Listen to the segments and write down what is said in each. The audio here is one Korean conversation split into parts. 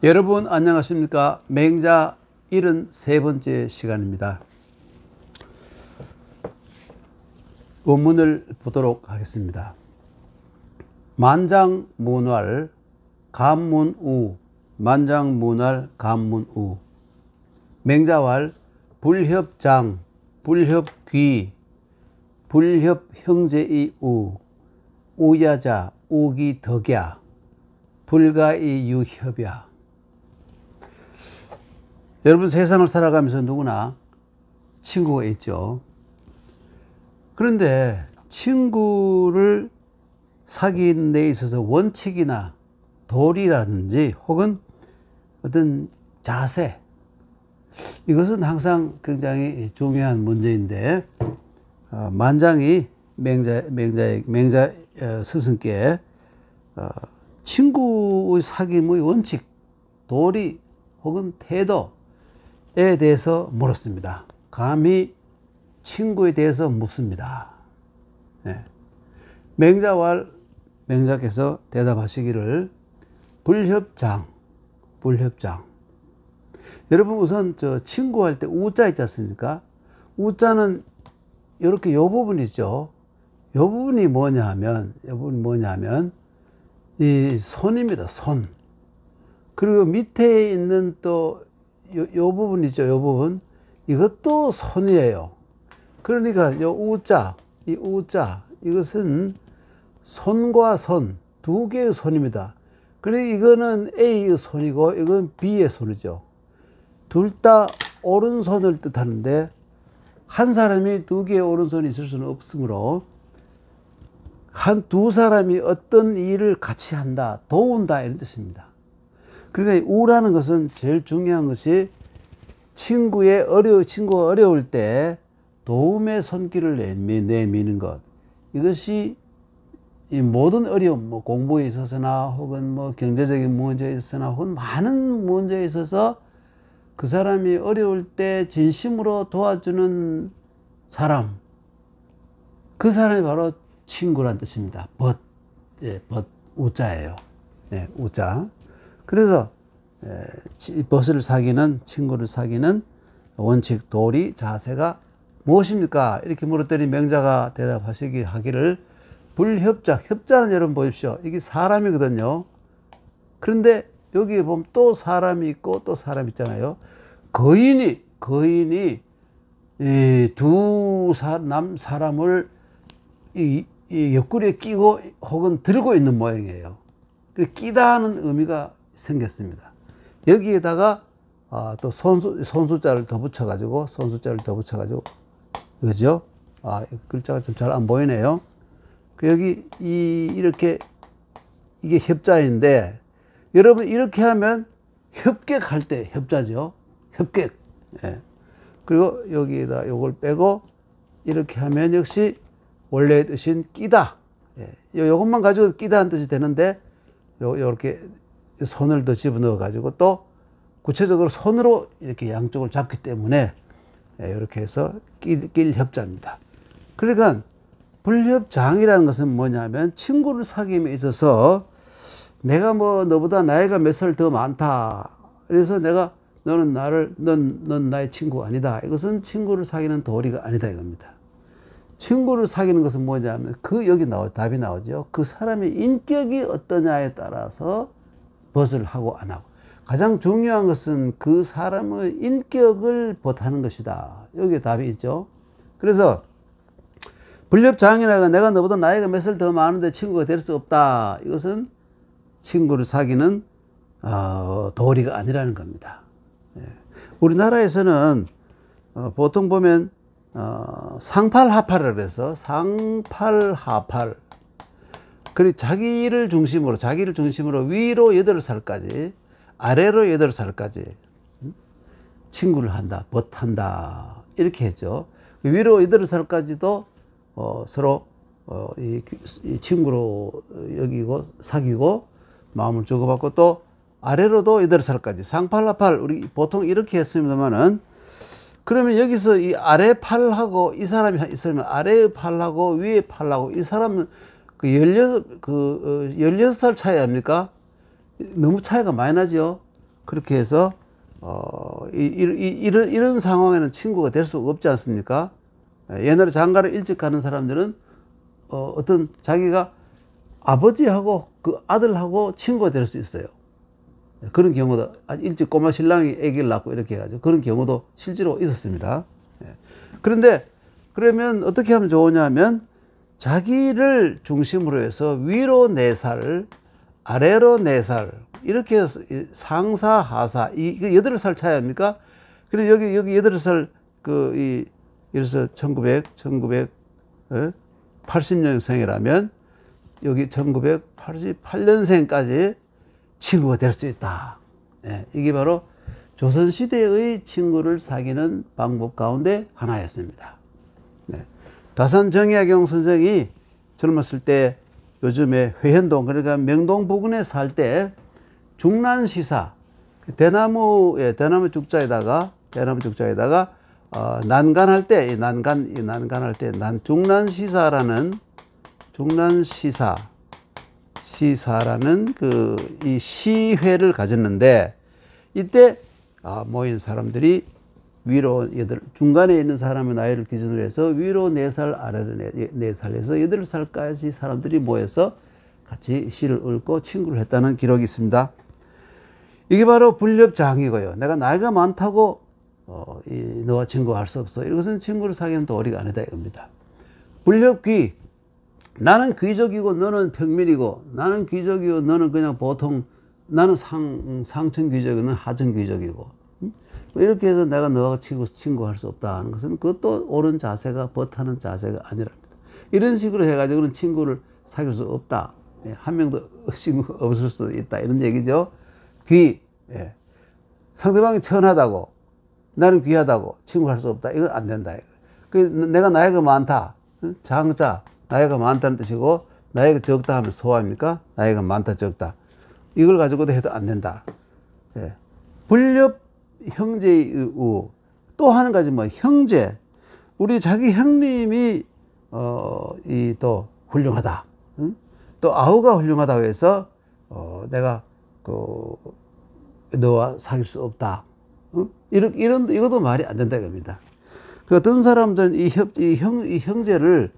여러분 안녕하십니까? 맹자 73번째 시간입니다. 원문을 보도록 하겠습니다. 만장문활 간문우 만장문활 간문우 맹자왈 불협장 불협귀 불협형제의 우 우야자 우기덕야 불가의 유협야. 여러분 세상을 살아가면서 누구나 친구가 있죠. 그런데 친구를 사귀는 데 있어서 원칙이나 도리라든지 혹은 어떤 자세, 이것은 항상 굉장히 중요한 문제인데, 만장이 맹자 스승께 친구의 사귐의 원칙, 도리 혹은 태도에 대해서 물었습니다. 감히 친구에 대해서 묻습니다. 네. 맹자께서 대답하시기를 불협장. 여러분 우선 저 친구할 때 우자 있지 않습니까? 우자는 이렇게 요 부분 있죠. 요 부분이 뭐냐 하면 이 손입니다. 손. 그리고 밑에 있는 또 요 부분 있죠. 요 부분. 이것도 손이에요. 그러니까 요 우자, 이 우자, 이것은 손과 손, 두 개의 손입니다. 그러니까 이거는 A의 손이고 이건 B의 손이죠. 둘 다 오른손을 뜻하는데 한 사람이 두 개의 오른손이 있을 수는 없으므로 두 사람이 어떤 일을 같이 한다, 도운다 이런 뜻입니다. 그러니까 우라는 것은 제일 중요한 것이 친구가 어려울 때 도움의 손길을 내미는 것. 이것이 이 모든 어려움, 뭐 공부에 있어서나 혹은 뭐 경제적인 문제에 있어서나 혹은 많은 문제에 있어서 그 사람이 어려울 때 진심으로 도와주는 사람, 그 사람이 바로 친구란 뜻입니다. 우자예요. 네, 우자. 그래서 친구를 사귀는 원칙, 도리, 자세가 무엇입니까? 이렇게 물었더니 맹자가 대답하기를 불협장. 협자는 여러분 보십시오. 이게 사람이거든요. 그런데 여기 보면 또 사람이 있고 또 사람 있잖아요. 거인이 두 사람을 이 옆구리에 끼고 혹은 들고 있는 모양이에요. 끼다는 의미가 생겼습니다. 여기에다가 또 손수자를 더 붙여가지고 그죠? 글자가 좀 잘 안 보이네요. 여기 이렇게 이게 협자인데 여러분 이렇게 하면 협객할 때 협자죠. 협객. 예. 그리고 여기에다 요걸 빼고 이렇게 하면 역시 원래의 뜻인 끼다. 예. 요것만 가지고 끼다는 뜻이 되는데 요렇게 손을 더 집어넣어 가지고 또 구체적으로 손으로 이렇게 양쪽을 잡기 때문에 이렇게 해서 낄 협자입니다. 그러니까 불협장이라는 것은 뭐냐면 친구를 사귐에 있어서 내가 뭐 너보다 나이가 몇 살 더 많다. 그래서 넌 나의 친구 아니다. 이것은 친구를 사귀는 도리가 아니다 이겁니다. 친구를 사귀는 것은 뭐냐면 답이 나오죠. 그 사람의 인격이 어떠냐에 따라서 벗을 하고 안 하고. 가장 중요한 것은 그 사람의 인격을 벗하는 것이다. 여기에 답이 있죠. 그래서 불협장이라고 내가 너보다 나이가 몇 살 더 많은데 친구가 될 수 없다. 이것은 친구를 사귀는 도리가 아니라는 겁니다. 우리나라에서는 보통 보면 상팔하팔을 해서 상팔하팔, 그리고 자기를 중심으로 위로 8살까지 아래로 8살까지 친구를 한다, 벗한다 이렇게 했죠. 위로 8살까지도 서로 이 친구로 여기고 사귀고 마음을 주고받고, 또 아래로도 8살까지 상팔하팔 우리 보통 이렇게 했습니다만은, 그러면 여기서 이 아래 팔하고 이 사람이 있으면 아래의 팔하고 위의 팔하고 이 사람은 16살 차이 아닙니까? 너무 차이가 많이 나죠. 그렇게 해서 이런 상황에는 친구가 될 수 없지 않습니까? 옛날에 장가를 일찍 가는 사람들은 어떤 자기가 아버지하고 그 아들하고 친구가 될 수 있어요. 그런 경우도 일찍 꼬마 신랑이 아기를 낳고 이렇게 해가지고 그런 경우도 실제로 있었습니다. 그런데 그러면 어떻게 하면 좋으냐면 자기를 중심으로 해서 위로 4살, 아래로 4살 이렇게 해서 상사, 하사 이 8살 차이 아닙니까? 그리고 여기 8살 그래서 1980년생이라면 여기 1988년생까지 친구가 될 수 있다. 이게 바로 조선시대의 친구를 사귀는 방법 가운데 하나였습니다. 다산 정약용 선생이 젊었을 때 요즘에 회현동, 그러니까 명동 부근에 살 때 중란시사, 대나무 죽자에다가 난간할 때, 난간할 때, 시사라는 이 시회를 가졌는데, 이때, 모인 사람들이 위로 중간에 있는 사람의 나이를 기준으로 해서 위로 4살, 아래로 4살에서 8살까지 사람들이 모여서 같이 시를 읽고 친구를 했다는 기록이 있습니다. 이게 바로 불협장이고요. 내가 나이가 많다고 너와 친구할 수 없어. 이것은 친구를 사귀는 도리가 아니다 이겁니다. 불협귀, 나는 귀족이고 너는 평민이고, 나는 귀족이고 너는 그냥 보통, 나는 상층 귀족이고 너는 하층 귀족이고, 이렇게 해서 내가 너와 친구할 수 없다 하는 것은 그것도 옳은 자세가, 버타는 자세가 아니랍니다. 이런 식으로 해가지고는 친구를 사귈 수 없다. 한 명도 친구 없을 수도 있다. 이런 얘기죠. 귀, 상대방이 천하다고, 나는 귀하다고 친구할 수 없다. 이건 안 된다. 내가 나이가 많다. 장자, 나이가 많다는 뜻이고, 나이가 적다 하면 소아입니까? 나이가 많다, 적다. 이걸 가지고도 해도 안 된다. 불협 형제의 우. 또 한 가지 형제. 우리 자기 형님이 또 훌륭하다. 또 아우가 훌륭하다고 해서 내가 너와 사귈 수 없다. 이것도 말이 안 된다 이겁니다. 어떤 사람들은 이 형제를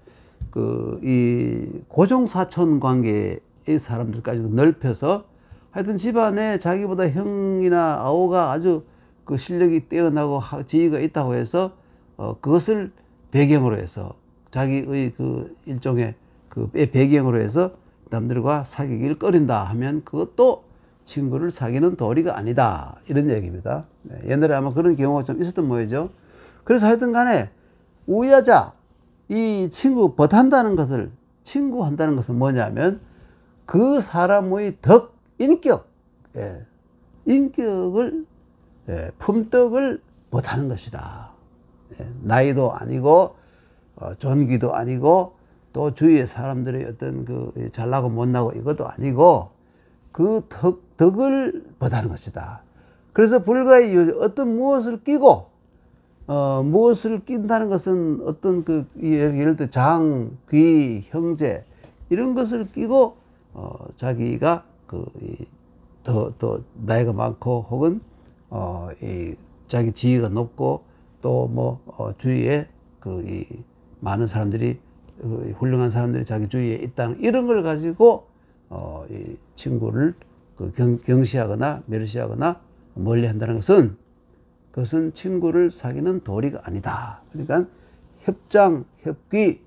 이 고종사촌 관계의 사람들까지도 넓혀서 하여튼 집안에 자기보다 형이나 아우가 아주 그 실력이 뛰어나고 지위가 있다고 해서 그것을 배경으로 해서 자기의 그 일종의 그 배경으로 해서 남들과 사귀기를 꺼린다 하면 그것도 친구를 사귀는 도리가 아니다. 이런 얘기입니다. 옛날에 아마 그런 경우가 좀 있었던 모양이죠. 그래서 하여튼 간에 우여자, 이 친구한다는 것은 뭐냐면 그 사람의 인격, 인격을, 품덕을 못하는 것이다. 나이도 아니고, 존귀도 아니고, 또 주위의 사람들의 어떤 잘나고 못나고 이것도 아니고, 그 덕을 못하는 것이다. 그래서 불가의 어떤 무엇을 끼고, 무엇을 낀다는 것은 어떤 예를 들어 장, 귀, 형제, 이런 것을 끼고, 자기가 더 나이가 많고 혹은 자기 지위가 높고 또 주위에 이 많은 사람들이 훌륭한 사람들이 자기 주위에 있다는 이런 걸 가지고 이 친구를 경시하거나 멸시하거나 멀리한다는 것은 그것은 친구를 사귀는 도리가 아니다. 그러니까 협장, 협귀,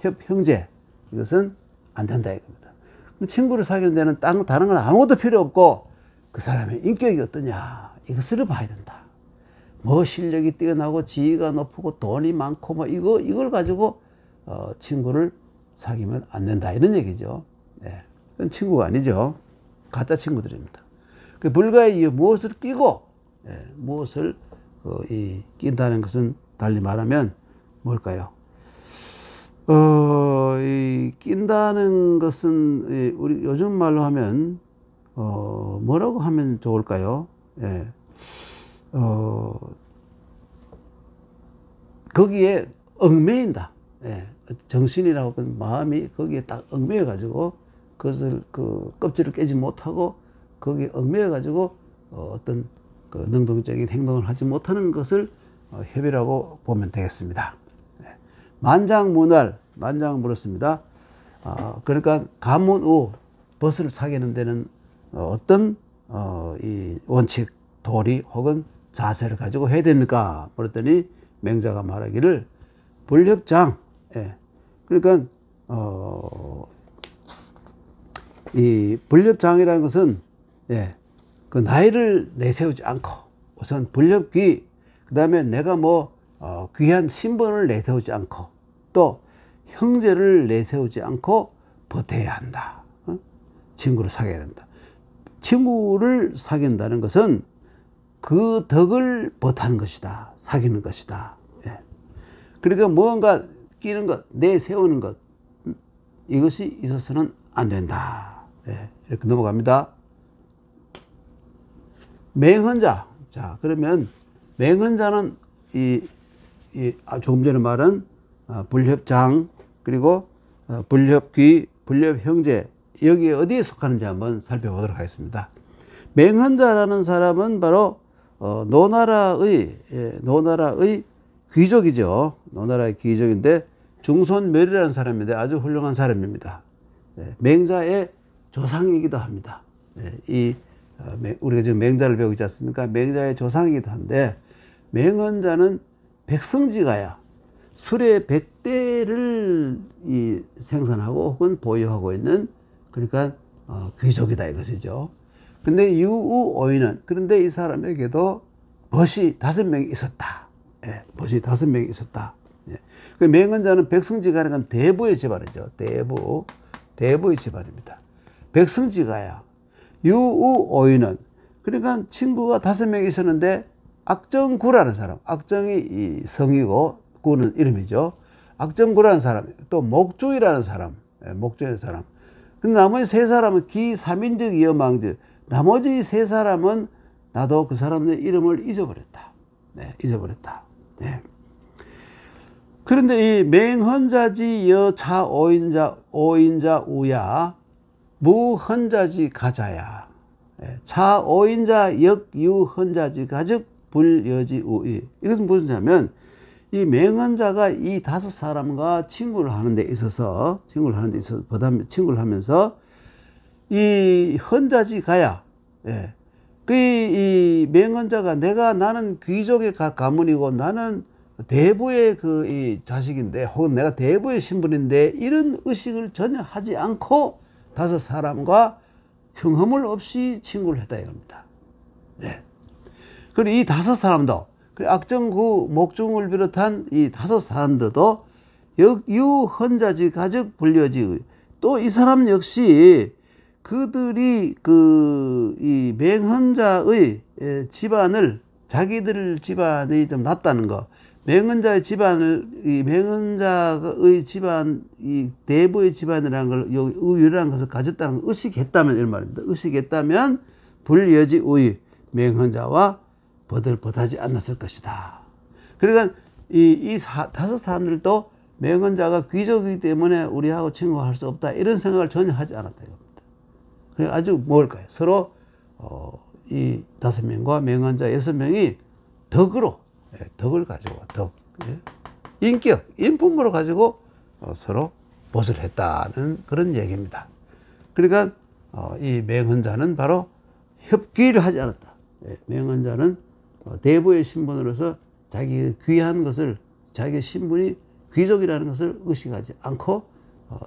협형제 이것은 안 된다 이겁니다. 친구를 사귀는 데는 다른 건 아무것도 필요 없고 그 사람의 인격이 어떠냐 이것을 봐야 된다. 실력이 뛰어나고 지위가 높고 돈이 많고 이걸 가지고 친구를 사귀면 안 된다 이런 얘기죠. 그건 친구가 아니죠. 가짜 친구들입니다. 불가에 무엇을 끼고 무엇을 낀다는 것은 달리 말하면 뭘까요? 낀다는 것은 우리 요즘 말로 하면 뭐라고 하면 좋을까요? 거기에 얽매인다. 정신이라고 마음이 거기에 딱 얽매여 가지고 그것을 껍질을 깨지 못하고 거기에 얽매여 가지고 어떤 그 능동적인 행동을 하지 못하는 것을 협의라고 보면 되겠습니다. 만장물었습니다. 그러니까 가문 후 벗을 사귀는 데는 어떤 이 원칙, 도리 혹은 자세를 가지고 해야 됩니까? 그랬더니 맹자가 말하기를 불협장. 그러니까 이 불협장이라는 것은 그 나이를 내세우지 않고 우선 불협귀, 그 다음에 내가 귀한 신분을 내세우지 않고 또 형제를 내세우지 않고 버텨야 한다. 친구를 사귀어야 된다. 친구를 사귄다는 것은 그 덕을 버타는 것이다. 사귀는 것이다. 그러니까 무언가 끼는 것, 내세우는 것, 이것이 있어서는 안 된다. 이렇게 넘어갑니다. 맹헌자. 자, 그러면 맹헌자는 조금 전에 말한 불협장, 그리고 불협귀, 불협형제, 여기에 어디에 속하는지 한번 살펴보도록 하겠습니다. 맹헌자라는 사람은 바로 노나라의 귀족이죠. 노나라의 귀족인데 중손멸이라는 사람인데 아주 훌륭한 사람입니다. 맹자의 조상이기도 합니다. 우리가 지금 맹자를 배우고 있지 않습니까? 맹자의 조상이기도 한데, 맹헌자는 백성지가야 수레 100대를 생산하고 혹은 보유하고 있는, 그러니까 귀족이다 이것이죠. 근데 유우오이는, 그런데 이 사람에게도 벗이 5명이 있었다. 벗이 5명이 있었다. 그 맹헌자는 백성지가라는 건 대부의 집안이죠. 대부의 집안입니다. 백성지가야. 유우오이는, 그러니까 친구가 5명이 있었는데 악정구라는 사람, 악정이 성이고 구는 이름이죠. 악정구라는 사람, 또 목주이라는 사람, 목주이라는 사람. 근데 나머지 3사람은 기삼인적 이어망적, 나머지 3사람은 나도 그 사람의 이름을 잊어버렸다. 잊어버렸다. 그런데 이 맹헌자지 여차 오인자 우야 무헌자지 가자야. 차 오인자 역유헌자지 가즉 불여지 우이. 이것은 무슨냐면, 이 맹헌자가 이 5사람과 친구를 하는 데 있어서 친구를 하면서 이 헌자지 가야, 이 맹헌자가 나는 귀족의 가문이고 나는 대부의 이 자식인데, 혹은 내가 대부의 신분인데, 이런 의식을 전혀 하지 않고 5사람과 흉허물 없이 친구를 했다 이겁니다. 그리고 이 5사람도, 악정구, 목중을 비롯한 이 5사람들도 유헌자지 가즉 불려지, 또 이 사람 역시 그들이 이 맹헌자의 집안을, 자기들 집안이 좀 낫다는 거, 맹헌자의 집안을, 이 맹헌자의 집안, 이 대부의 집안이라는 걸, 의유라는 것을 가졌다는 걸 의식했다면, 이런 말입니다. 의식했다면 불여지 우위, 맹헌자와 버들버하지 않았을 것이다. 그러니까 이 5사람들도 맹헌자가 귀족이기 때문에 우리하고 친구할 수 없다, 이런 생각을 전혀 하지 않았다 이겁니다. 그래 아주 뭘까요? 서로 이 5명과 맹헌자 6명이 덕을 가지고, 인격, 인품으로 가지고 서로 벗을 했다는 그런 얘기입니다. 그러니까 이 맹헌자는 바로 협귀를 하지 않았다. 맹헌자는 대부의 신분으로서 자기 귀한 것을, 자기 신분이 귀족이라는 것을 의식하지 않고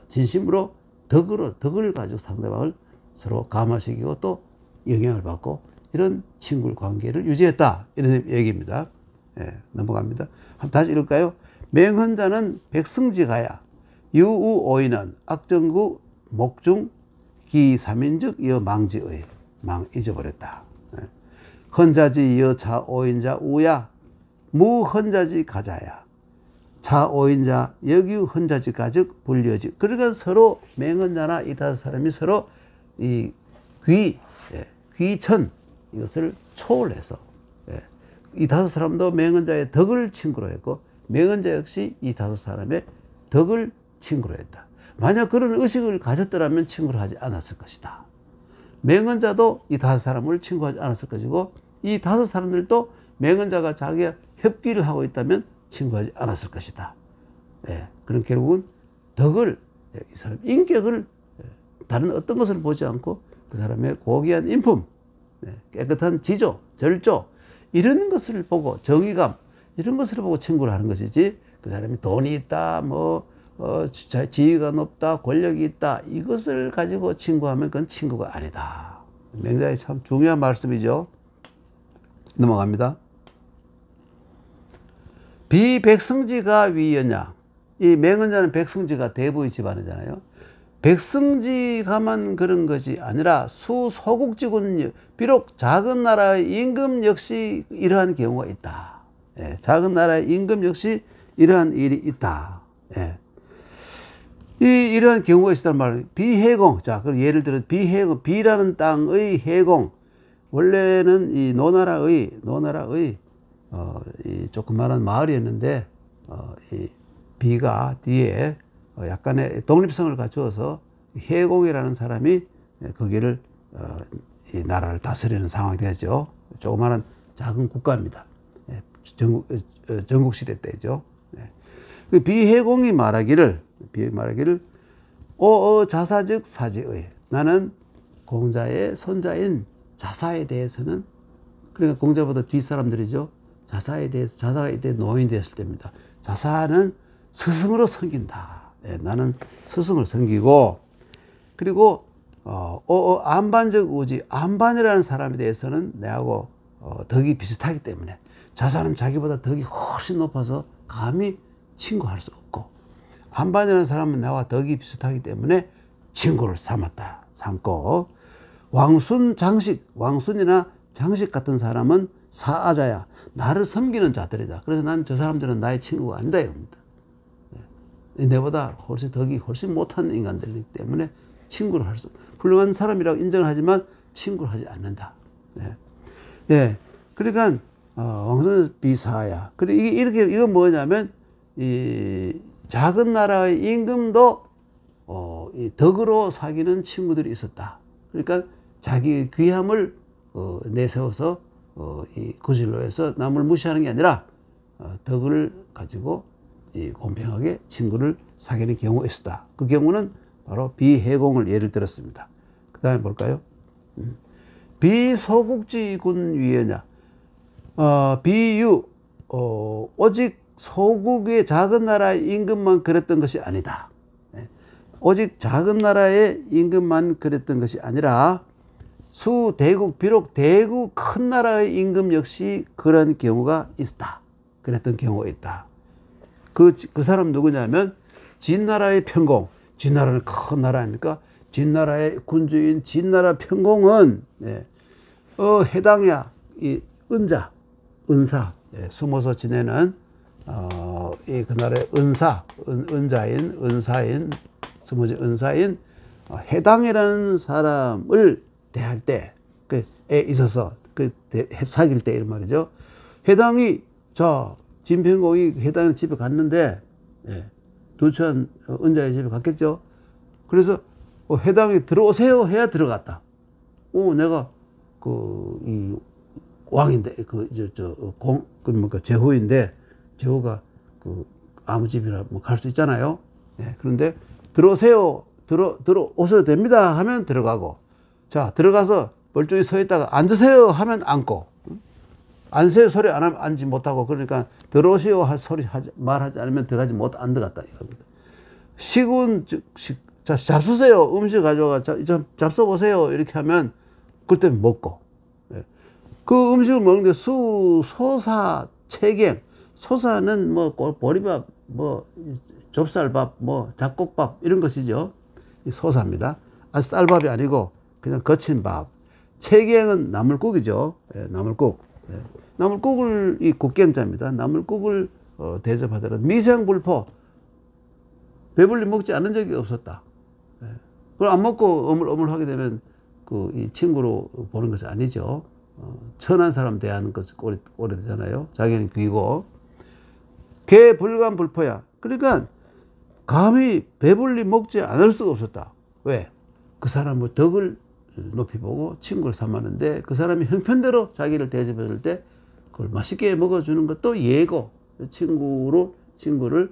진심으로 덕을 가지고 상대방을 서로 감화시키고 또 영향을 받고, 이런 친구 관계를 유지했다, 이런 얘기입니다. 넘어갑니다. 한번 다시 읽을까요? 맹헌자는 백성지가야 유우오이는 악정구 목중 기삼인적 이어 망지의, 잊어버렸다. 헌자지 여차 오인자 우야 무헌자지 가자야 차 오인자 여규 헌자지 가즉 불려지. 그러니까 서로 맹헌자나 이 5사람이 서로 이 귀천, 이것을 초월해서, 이 5사람도 맹헌자의 덕을 친구로 했고, 맹헌자 역시 이 5사람의 덕을 친구로 했다. 만약 그런 의식을 가졌더라면 친구를 하지 않았을 것이다. 맹언자도 이 5사람을 친구하지 않았을 것이고 이 5사람들도 맹언자가 자기가 협기를 하고 있다면 친구하지 않았을 것이다. 예, 그럼 결국은 덕을, 이 사람 인격을, 다른 어떤 것을 보지 않고 그 사람의 고귀한 인품, 깨끗한 지조, 절조 이런 것을 보고 정의감 이런 것을 보고 친구를 하는 것이지 그 사람이 돈이 있다, 지위가 높다, 권력이 있다 이것을 가지고 친구하면 그건 친구가 아니다. 굉장히 참 중요한 말씀이죠. 넘어갑니다. 비백성지가 위였냐. 이 맹언자는 백성지가 대부의 집안이잖아요. 백성지가만 그런 것이 아니라 수소국지군, 비록 작은 나라의 임금 역시 이러한 경우가 있다. 예, 작은 나라의 임금 역시 이러한 일이 있다. 예. 이러한 경우가 있다는 말은 비해공. 자, 그럼 예를 들어 비해공, 비라는 땅의 해공. 원래는 이 노나라의 이 조그마한 마을이었는데 이 비가 뒤에 약간의 독립성을 갖추어서 해공이라는 사람이 거기를 이 나라를 다스리는 상황이 되었죠. 조그마한 작은 국가입니다. 전국시대 때죠. 그 비해공이 말하기를 자사즉 사지의, 나는 공자의 손자인 자사에 대해서는, 그러니까 공자보다 뒷사람들이죠. 자사에 대해서, 자사가 이때 노인이 됐을 때입니다. 자사는 스승으로 섬긴다. 나는 스승을 섬기고, 그리고 안반적 우지, 안반이라는 사람에 대해서는 내하고 덕이 비슷하기 때문에 자사는 자기보다 덕이 훨씬 높아서 감히 친구할 수 없고, 안반이라는 사람은 나와 덕이 비슷하기 때문에 친구를 삼고, 왕순 장식, 왕순이나 장식 같은 사람은 사아자야, 나를 섬기는 자들이다. 그래서 난 저 사람들은 나의 친구가 아니다 이겁니다. 내보다 훨씬 덕이 훨씬 못한 인간들이기 때문에 친구를 할 수, 훌륭한 사람이라고 인정을 하지만 친구를 하지 않는다. 그러니까 왕순 비사야. 그리고 이건 뭐냐면 이 작은 나라의 임금도 이 덕으로 사귀는 친구들이 있었다. 그러니까 자기 귀함을 내세워서 이 구실로에서 남을 무시하는 게 아니라 덕을 가지고 이 공평하게 친구를 사귀는 경우가 있었다. 그 경우는 바로 비해공을 예를 들었습니다. 그 다음에 볼까요? 비소국지군 위에냐. 비유, 오직 소국의 작은 나라의 임금만 그랬던 것이 아니다. 오직 작은 나라의 임금만 그랬던 것이 아니라 수대국, 비록 대국 큰 나라의 임금 역시 그런 경우가 있다. 그랬던 경우가 있다. 그 사람 누구냐면 진나라의 편공. 진나라는 큰 나라 아닙니까? 진나라의 군주인 진나라 편공은 해당이야. 이 은사, 숨어서 지내는 그 나라의 은사인 숨어진 은사인 해당이라는 사람을 대할 때, 그에 있어서 사귈 때 이런 말이죠. 해당이, 진편공이 해당의 집에 갔는데, 도처한 은자의 집에 갔겠죠. 그래서 해당이 들어오세요 해야 들어갔다. 내가 이 왕인데, 제후인데, 제후가 아무 집이나 갈 수 있잖아요. 그런데 들어오세요, 들어오셔도 됩니다 하면 들어가고, 자, 들어가서 멀쩡히 서 있다가 앉으세요 하면 앉고, 앉으세요 소리 안 하면 앉지 못하고, 그러니까 들어오시오 말하지 않으면 안 들어갔다 이겁니다. 식은, 자, 잡수세요. 음식 가져가, 잡숴보세요. 이렇게 하면 그때 먹고, 그 음식을 먹는데 소사, 체갱, 소사는 보리밥, 좁쌀밥, 잡곡밥 이런 것이죠. 소사입니다. 쌀밥이 아니고 그냥 거친 밥. 체갱은 나물국이죠. 나물국. 나물국을 이 국경자입니다. 나물국을 대접하더라도 미생불포, 배불리 먹지 않은 적이 없었다. 그걸 안 먹고 어물어물 하게 되면 이 친구로 보는 것이 아니죠. 천한 사람 대하는 것이 꼴이 되잖아요. 자기는 귀고. 개불간불포야. 그러니까 감히 배불리 먹지 않을 수가 없었다. 왜? 그 사람의 덕을 높이 보고 친구를 삼았는데 그 사람이 형편대로 자기를 대접해줄 때 그걸 맛있게 먹어주는 것도 예고, 친구를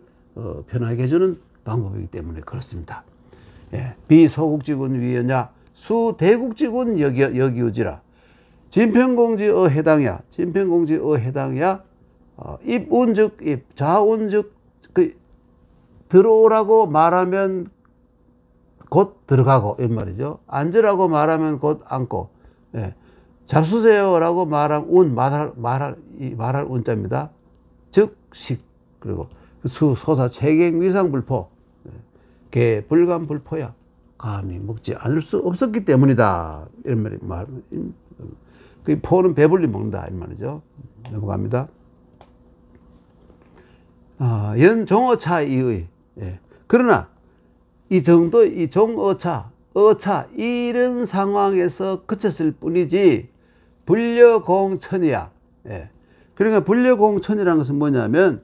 편하게 해주는 방법이기 때문에 그렇습니다. 예. 비소국지군 위여냐 수대국지군 여기우지라. 진평공지의 해당이야. 진평공지의 해당이야. 입운즉 입, 자운즉 들어오라고 말하면 곧 들어가고 이 말이죠. 앉으라고 말하면 곧 앉고, 예. 잡수세요라고 말하면 말할 운자입니다. 즉 식. 그리고 소사 체갱 위상불포, 개 불감불포야. 감히 먹지 않을 수 없었기 때문이다. 이런 말. 그 포는 배불리 먹는다 이 말이죠. 넘어갑니다. 연종어차 이의. 예. 그러나 이 정도 이 종어차 이런 상황에서 그쳤을 뿐이지 불려공천이야. 예. 그러니까 불려공천이라는 것은 뭐냐면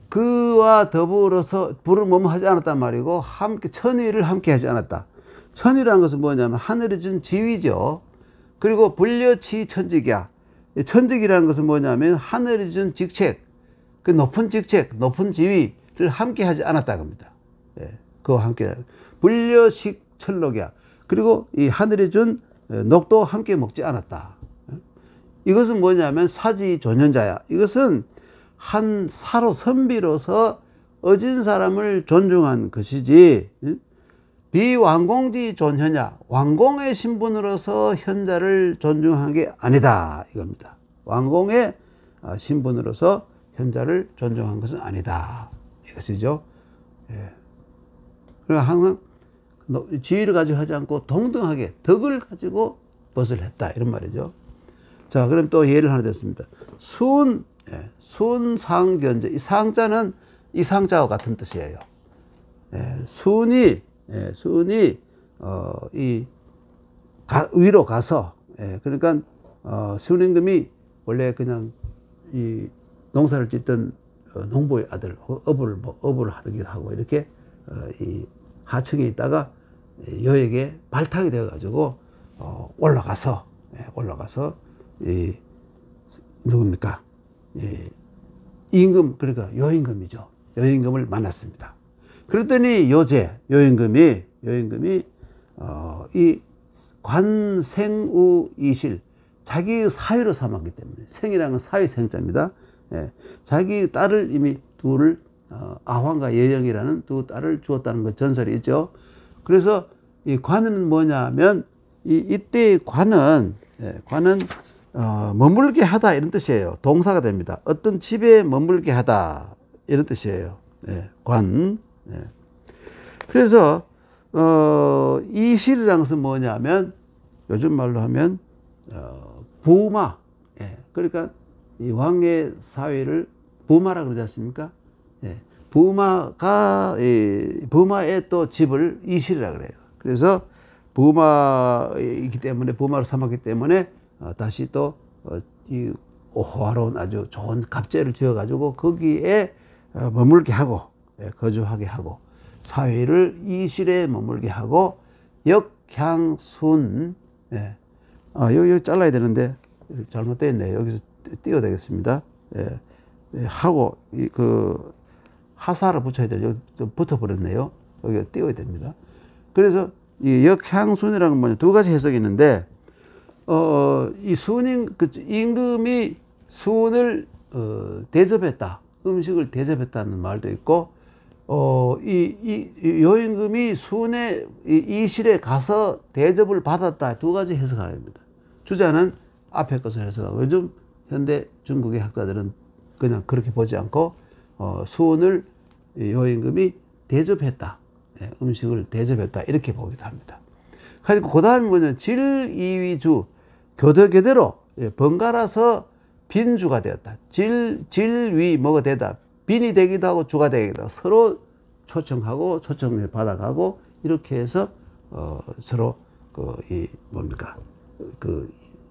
그와 더불어서 불을 뭐뭐하지 않았단 말이고 함께 천의를 함께 하지 않았다. 천의라는 것은 뭐냐면 하늘이 준 지위죠. 그리고 불려치 천직이야. 천직이라는 것은 뭐냐면 하늘이 준 직책, 그 높은 직책, 높은 지위를 함께 하지 않았다 겁니다. 예. 그와 함께 불려식 천록이야. 그리고 이 하늘이 준 녹도 함께 먹지 않았다. 이것은 뭐냐면 사지 존현자야. 이것은 한 사로 선비로서 어진 사람을 존중한 것이지 비왕공지 존현야. 왕공의 신분으로서 현자를 존중한 게 아니다 이겁니다. 왕공의 신분으로서 현자를 존중한 것은 아니다 이것이죠. 예. 그러니까 항상 지위를 가지고 하지 않고 동등하게 덕을 가지고 벗을 했다 이런 말이죠. 자, 그럼 또 예를 하나 됐습니다. 순상견제. 이 상자는 이 상자와 같은 뜻이에요. 예, 순이 위로 가서, 예, 그러니까 순임금이 원래 그냥 이 농사를 짓던 농부의 아들, 어부를 하기도 하고 이렇게 이 하층에 있다가 여에게 발탁이 되어 가지고 올라가서 이 누굽니까? 임금, 그러니까 여임금이죠. 여임금을 만났습니다. 그랬더니 여임금이 이 관생우이실, 자기 사위로 삼았기 때문에, 생이라는 건 사위 생자입니다. 예, 자기 딸을 이미 둘을 아황과 예영이라는 두 딸을 주었다는 것 전설이 있죠. 그래서 이 관은 뭐냐면 이때 관은 머물게 하다 이런 뜻이에요. 동사가 됩니다. 어떤 집에 머물게 하다 이런 뜻이에요. 예, 관. 예. 그래서 이실이라는 것은 뭐냐면 요즘 말로 하면 부마. 예, 그러니까 이 왕의 사위를 부마라 그러지 않습니까? 예, 부마의 또 집을 이실이라 그래요. 그래서 부마이기 때문에, 부마로 삼았기 때문에 다시 또 이 호화로운 아주 좋은 갑제를 지어가지고 거기에 머물게 하고, 예, 거주하게 하고, 사위를 이실에 머물게 하고, 역향순. 예. 여기 잘라야 되는데 잘못되어 있네요. 여기서 띄워야 되겠습니다. 예. 하고 그 하사를 붙여야 돼요. 여기 좀 붙어버렸네요. 여기 띄워야 됩니다. 그래서 이 역향순이라는 건 뭐냐, 두 가지 해석이 있는데, 이 임금이 순을 대접했다, 음식을 대접했다는 말도 있고, 이 여임금이 순의 이실에 가서 대접을 받았다, 두 가지 해석을 합니다. 주자는 앞에 것을 해석하고, 요즘 현대 중국의 학자들은 그냥 그렇게 보지 않고 순을 여임금이 대접했다, 음식을 대접했다 이렇게 보기도 합니다. 그리고 그 다음에 뭐냐면 질이위주, 교대교대로 번갈아서 빈주가 되었다. 질위 뭐가 되다, 빈이 되기도 하고 주가 되기도 하고, 서로 초청하고 초청을 받아가고 이렇게 해서 서로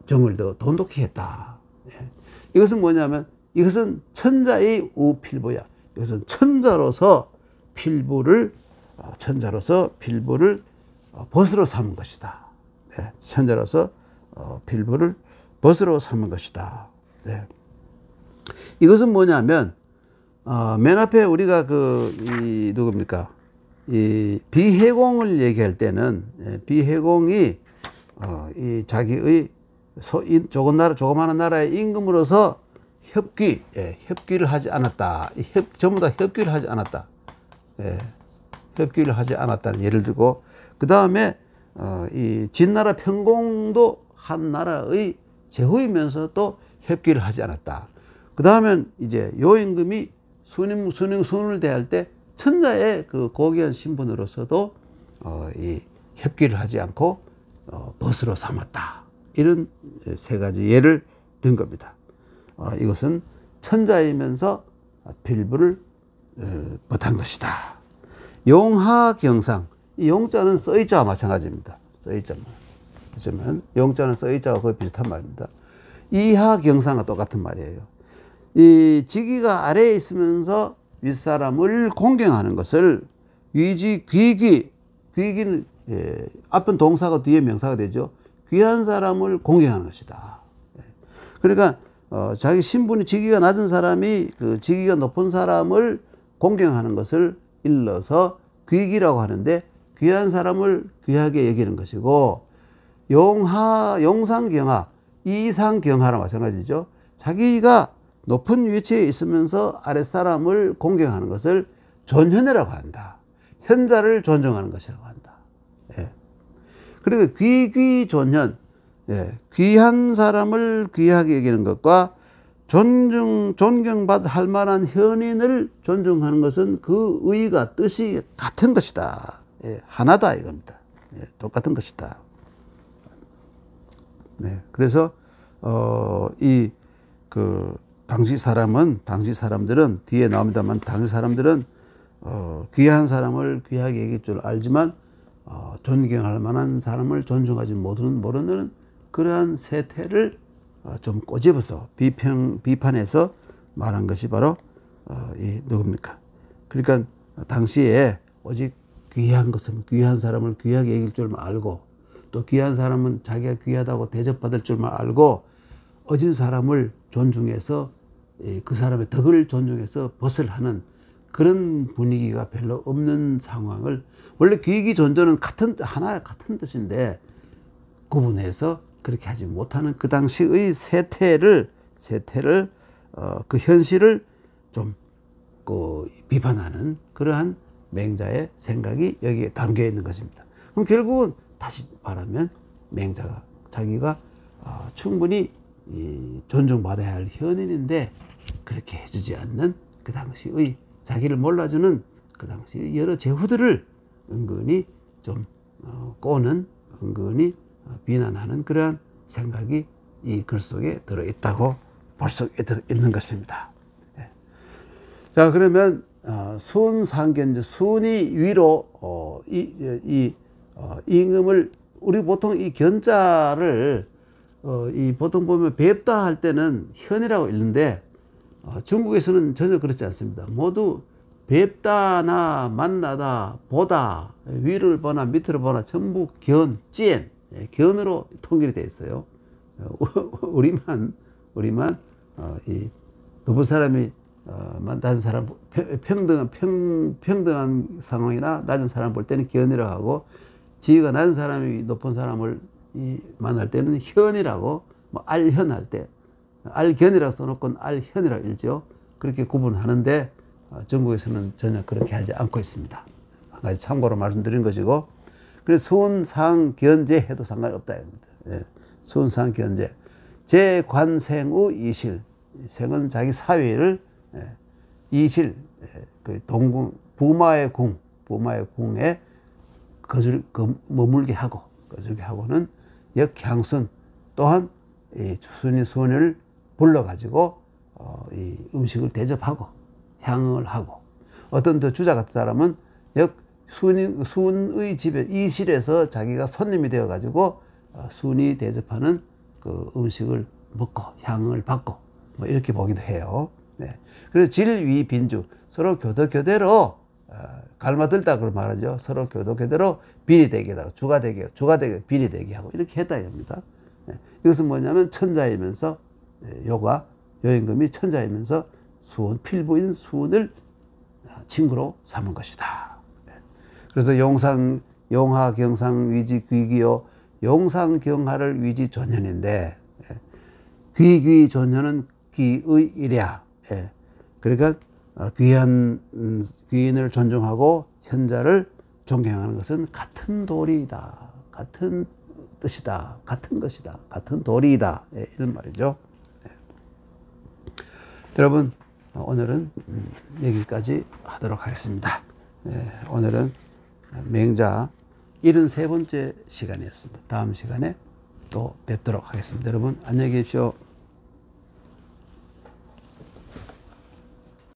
정을 더 돈독히 했다. 이것은 뭐냐면 이것은 천자의 우필부야. 이것은 천자로서 필부를 벗으로 삼은 것이다. 예, 천자로서 필부를 벗으로 삼은 것이다. 예. 이것은 뭐냐면 맨 앞에 우리가 누굽니까? 이 비해공을 얘기할 때는 비해공이 이 자기의 조그마한 나라의 임금으로서 협기를 하지 않았다. 전부 다 협기를 하지 않았다. 협기를 하지 않았다는 예를 들고, 그 다음에 이 진나라 평공도 한 나라의 제후이면서도 협기를 하지 않았다. 그 다음엔 이제 요 임금이 순을 대할 때 천자의 그 고귀한 신분으로서도 이 협기를 하지 않고 벗으로 삼았다. 이런 세 가지 예를 든 겁니다. 이것은 천자이면서 필부를 벗한 것이다. 용하경상, 이 용자는 써있자와 마찬가지입니다. 써있자만. 그렇지만 용자는 써있자와 거의 비슷한 말입니다. 이하경상과 똑같은 말이에요. 이 지기가 아래에 있으면서 윗사람을 공경하는 것을 귀기는 앞은 동사가 뒤에 명사가 되죠. 귀한 사람을 공경하는 것이다. 그러니까 자기 신분이 직위가 낮은 사람이 그 직위가 높은 사람을 공경하는 것을 일러서 귀기라고 하는데, 귀한 사람을 귀하게 여기는 것이고, 용상경하, 이상경하랑 마찬가지죠. 자기가 높은 위치에 있으면서 아랫사람을 공경하는 것을 존현이라고 한다. 현자를 존중하는 것이라고 한다. 예. 그리고 귀존현, 귀한 사람을 귀하게 여기는 것과 존경받을 만한 현인을 존중하는 것은 그 의가 뜻이 같은 것이다. 하나다 이겁니다. 똑같은 것이다. 그래서 당시 사람들은 뒤에 나옵니다만, 당시 사람들은 귀한 사람을 귀하게 여길 줄 알지만 존경할 만한 사람을 존중하지 모르는 그러한 세태를 좀 꼬집어서 비판해서 말한 것이 바로 누굽니까? 그러니까 당시에 오직 귀한 사람을 귀하게 여길 줄만 알고, 또 귀한 사람은 자기가 귀하다고 대접받을 줄만 알고, 어진 사람을 존중해서 그 사람의 덕을 존중해서 벗을 하는 그런 분위기가 별로 없는 상황을, 원래 귀기존존은 같은 뜻인데 구분해서 그렇게 하지 못하는 그 당시의 세태를 그 현실을 좀 비판하는 그러한 맹자의 생각이 여기에 담겨 있는 것입니다. 그럼 결국은 다시 말하면 맹자가 자기가 충분히 존중받아야 할 현인인데 그렇게 해주지 않는 그 당시의 자기를 몰라주는 그 당시의 여러 제후들을 은근히 좀 꼬는, 은근히 비난하는 그러한 생각이 이 글 속에 들어있다고 볼 수 있는 것입니다. 자, 그러면 순상견, 순이 위로 임금을, 우리 보통 이 견자를 보통 보면 뵙다 할 때는 현이라고 읽는데 중국에서는 전혀 그렇지 않습니다. 모두 뵙다나 만나다, 보다, 위를 보나 밑을 보나 전부 견, 견으로 통일이 되어 있어요. 우리만 이 높은 사람이 낮은 사람 평등한 상황이나 낮은 사람 볼 때는 견이라고 하고, 지위가 낮은 사람이 높은 사람을 만날 때는 현이라고, 알현할 때 알견이라고 써놓고 알현이라고 읽죠. 그렇게 구분하는데 중국에서는 전혀 그렇게 하지 않고 있습니다. 한 가지 참고로 말씀드린 것이고, 그래서 순상견제 해도 상관이 없다 입니다. 순상견제, 제관생의 이실, 생은 자기 사위를 이실, 그 동궁, 부마의 궁에 머물게 하고는 역향순, 또한 이 순을 불러가지고 이 음식을 대접하고 향을 하고, 어떤 더 주자 같은 사람은 순의 집에 이실에서 자기가 손님이 되어가지고 순이 대접하는 그 음식을 먹고 향을 받고 이렇게 보기도 해요. 그래서 질위 빈주, 서로 교대로 갈마들다 그걸 말하죠. 서로 교도교대로 비리 되게 하고 주가 되게 비리 되게 하고 이렇게 했다 이겁니다. 이것은 뭐냐면 천자이면서 요가 요임금이 천자이면서 수은 필부인 수은을 친구로 삼은 것이다. 그래서 용하 경상 위지 귀귀요 용상경하를 위지 존현인데 귀귀 존현은 귀의 일이야. 그러니까 귀한 귀인을 존중하고 현자를 존경하는 것은 같은 도리이다. 같은 뜻이다. 같은 것이다. 같은 도리이다. 이런 말이죠. 여러분 오늘은 여기까지 하도록 하겠습니다. 오늘은 맹자 73번째 시간이었습니다. 다음 시간에 또 뵙도록 하겠습니다. 여러분 안녕히 계십시오.